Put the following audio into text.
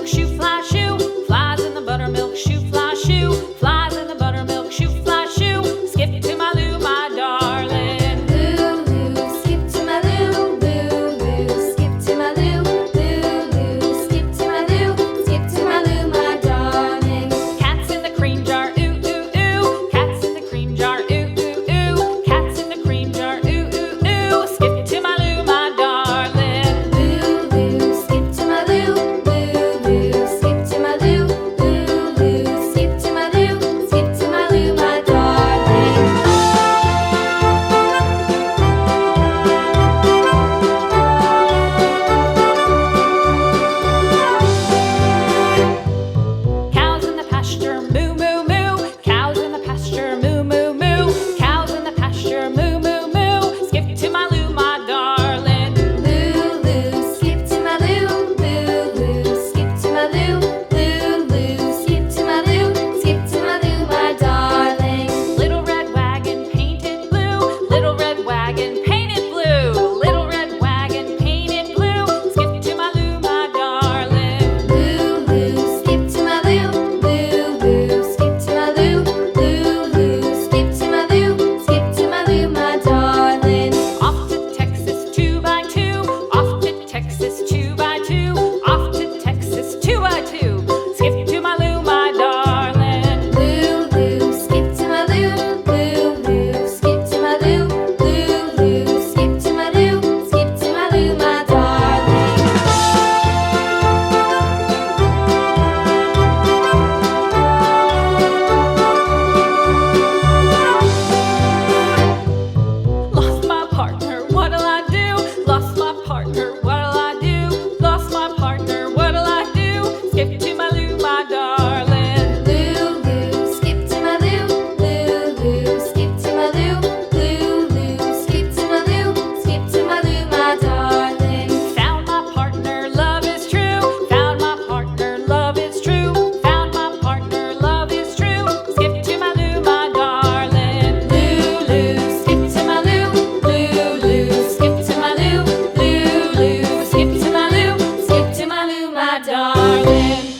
buttermilk shoe, fly shoe. Flies in the buttermilk shoe, fly shoe. Flies in the buttermilk shoe, fly shoe. Skip to my Lou, my darling. Lou, skip to my Lou, Lou, skip to my Lou, Lou, skip to my Lou, skip to my Lou, my darling. Cats in the cream jar, ooh, ooh, ooh. Cats in the cream jar, ooh, ooh, ooh. Cats in the cream jar, ooh, ooh, ooh. Skip to my Lou, my darling. Lou, skip to my Lou, Lou, skip to my Lou, Lou, skip to my Lou, skip to my Lou, my darling. Cows in the pasture, moo, moo, moo. Cows in the pasture, moo, moo, moo. Cows in the pasture, moo, moo, moo. Skip to my Lou, my darling. Lou, skip to my Lou, Lou, skip to my Lou, Lou, skip to my Lou, skip to my Lou, my darling. Little red wagon painted blue. Little red wagon painted blue. Little red wagon painted blue. Skip to my Lou, my darling. Lou, skip to my Lou, Lou, skip to my Lou, Lou, skip to my Lou, skip to my Lou, my darling. Off to Texas 2x2. Off to Texas 2x2. Off to Texas 2x2. Skip to my Lou, my darling. Lou, skip to my Lou, Lou, skip to my Lou, Lou, skip to my Lou, skip to my Lou, my darling. Lost my partner, what'll I do? Lost my partner, what'll I do? Lost my partner, what'll I do? Skip to my Lou, my darling. Lou, skip to my Lou, Lou, skip to my Lou, Lou, skip to my Lou, skip to my Lou, my darling. Found my partner, love is true. Found my partner, love is true. Found my partner, love is true. Skip to my Lou, my darling. Lou, skip to my Lou, Lou, skip to my Lou, Lou, skip to my Lou, skip to my Lou, my darling.